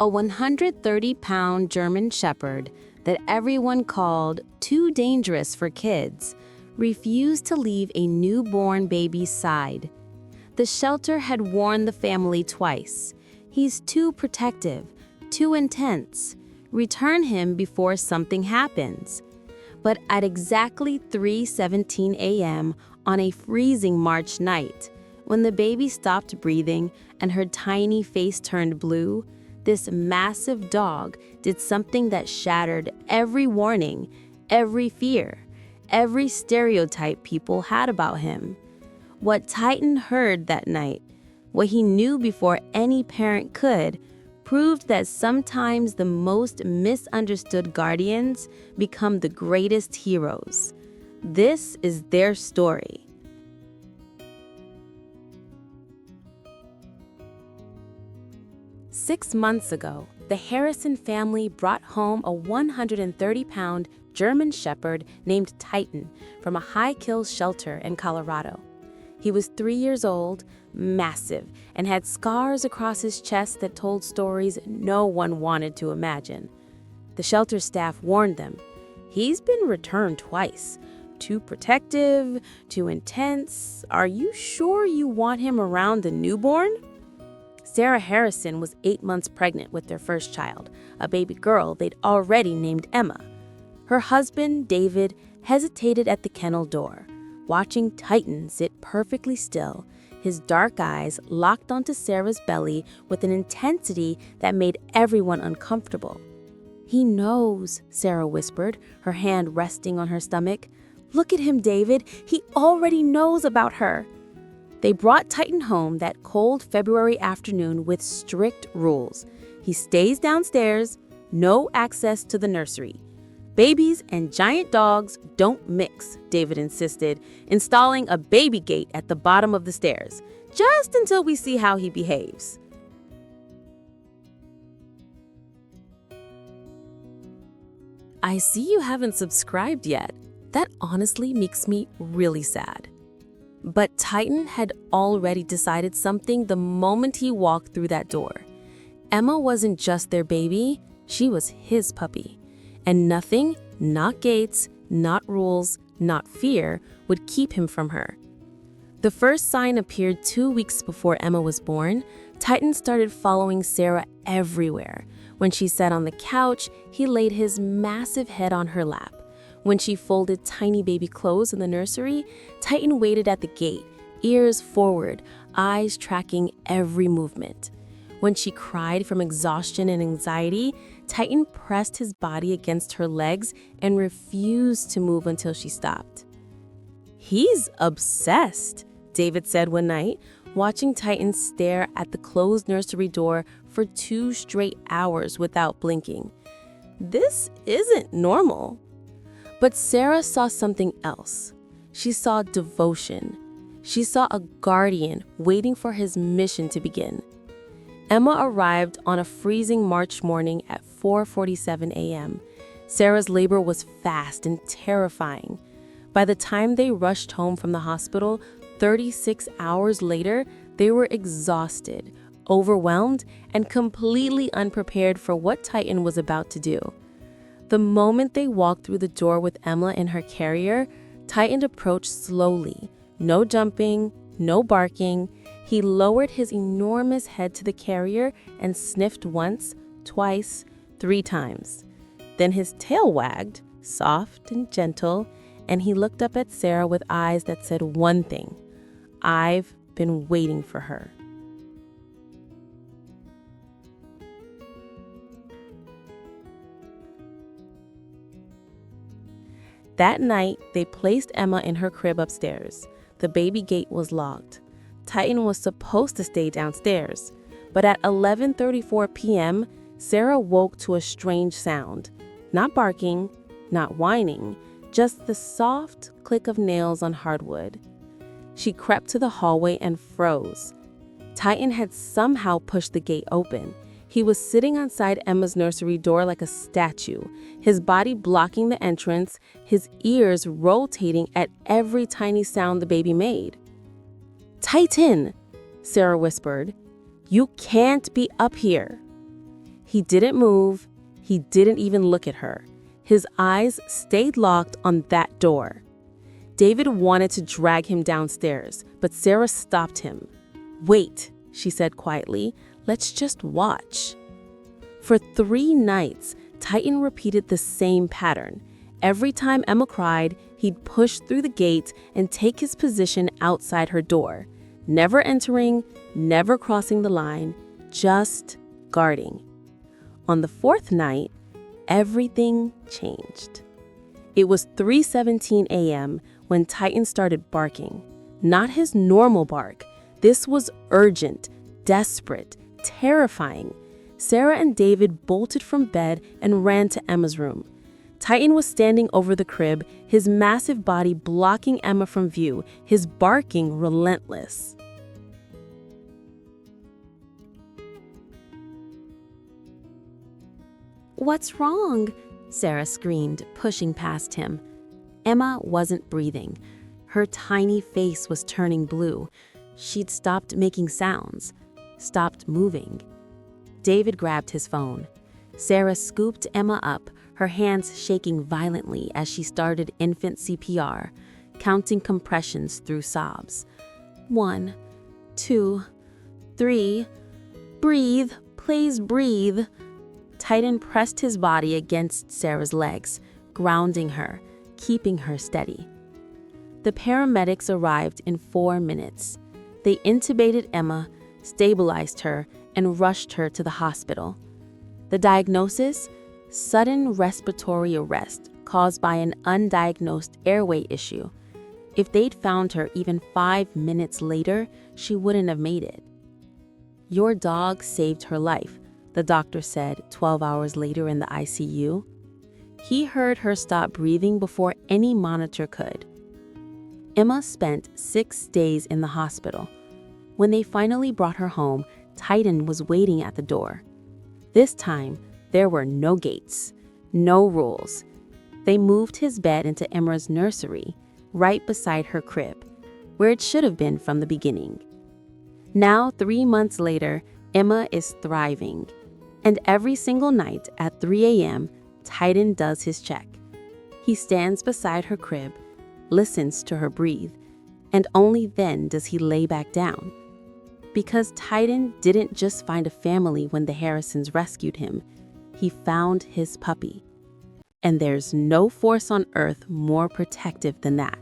A 130-pound German Shepherd that everyone called too dangerous for kids refused to leave a newborn baby's side. The shelter had warned the family twice. He's too protective, too intense. Return him before something happens. But at exactly 3:17 a.m. on a freezing March night, when the baby stopped breathing and her tiny face turned blue, this massive dog did something that shattered every warning, every fear, every stereotype people had about him. What Titan heard that night, what he knew before any parent could, proved that sometimes the most misunderstood guardians become the greatest heroes. This is their story. Six months ago, the Harrison family brought home a 130-pound German Shepherd named Titan from a high-kill shelter in Colorado. He was 3 years old, massive, and had scars across his chest that told stories no one wanted to imagine. The shelter staff warned them, "He's been returned twice. Too protective, too intense. Are you sure you want him around the newborn?" Sarah Harrison was 8 months pregnant with their first child, a baby girl they'd already named Emma. Her husband, David, hesitated at the kennel door, watching Titan sit perfectly still, his dark eyes locked onto Sarah's belly with an intensity that made everyone uncomfortable. "He knows," Sarah whispered, her hand resting on her stomach. "Look at him, David. He already knows about her." They brought Titan home that cold February afternoon with strict rules. He stays downstairs, no access to the nursery. "Babies and giant dogs don't mix," David insisted, installing a baby gate at the bottom of the stairs, just until we see how he behaves. I see you haven't subscribed yet. That honestly makes me really sad. But Titan had already decided something the moment he walked through that door. Emma wasn't just their baby, she was his puppy. And nothing, not gates, not rules, not fear, would keep him from her. The first sign appeared 2 weeks before Emma was born. Titan started following Sarah everywhere. When she sat on the couch, he laid his massive head on her lap. When she folded tiny baby clothes in the nursery, Titan waited at the gate, ears forward, eyes tracking every movement. When she cried from exhaustion and anxiety, Titan pressed his body against her legs and refused to move until she stopped. "He's obsessed," David said one night, watching Titan stare at the closed nursery door for 2 straight hours without blinking. "This isn't normal." But Sarah saw something else. She saw devotion. She saw a guardian waiting for his mission to begin. Emma arrived on a freezing March morning at 4:47 a.m. Sarah's labor was fast and terrifying. By the time they rushed home from the hospital, 36 hours later, they were exhausted, overwhelmed, and completely unprepared for what Titan was about to do. The moment they walked through the door with Emma in her carrier, Titan approached slowly. No jumping, no barking. He lowered his enormous head to the carrier and sniffed once, twice, 3 times. Then his tail wagged, soft and gentle, and he looked up at Sarah with eyes that said one thing: "I've been waiting for her." That night, they placed Emma in her crib upstairs. The baby gate was locked. Titan was supposed to stay downstairs, but at 11:34 p.m., Sarah woke to a strange sound. Not barking, not whining, just the soft click of nails on hardwood. She crept to the hallway and froze. Titan had somehow pushed the gate open. He was sitting outside Emma's nursery door like a statue, his body blocking the entrance, his ears rotating at every tiny sound the baby made. "Titan," Sarah whispered, "you can't be up here." He didn't move. He didn't even look at her. His eyes stayed locked on that door. David wanted to drag him downstairs, but Sarah stopped him. "Wait," she said quietly. "Let's just watch." For 3 nights, Titan repeated the same pattern. Every time Emma cried, he'd push through the gate and take his position outside her door, never entering, never crossing the line, just guarding. On the 4th night, everything changed. It was 3:17 a.m. when Titan started barking. Not his normal bark. This was urgent, desperate, terrifying. Sarah and David bolted from bed and ran to Emma's room. Titan was standing over the crib, his massive body blocking Emma from view, his barking relentless. "What's wrong?" Sarah screamed, pushing past him. Emma wasn't breathing. Her tiny face was turning blue. She'd stopped making sounds, stopped moving. David grabbed his phone. Sarah scooped Emma up, her hands shaking violently as she started infant CPR, counting compressions through sobs. 1, 2, 3. "Breathe, please breathe." Titan pressed his body against Sarah's legs, grounding her, keeping her steady. The paramedics arrived in 4 minutes. They intubated Emma, stabilized her, and rushed her to the hospital. The diagnosis? Sudden respiratory arrest caused by an undiagnosed airway issue. If they'd found her even 5 minutes later, she wouldn't have made it. "Your dog saved her life," the doctor said 12 hours later in the ICU. He heard her stop breathing before any monitor could. Emma spent 6 days in the hospital. When they finally brought her home, Titan was waiting at the door. This time, there were no gates, no rules. They moved his bed into Emma's nursery, right beside her crib, where it should have been from the beginning. Now, 3 months later, Emma is thriving. And every single night at 3 a.m., Titan does his check. He stands beside her crib, listens to her breathe, and only then does he lay back down. Because Titan didn't just find a family when the Harrisons rescued him, he found his puppy. And there's no force on earth more protective than that.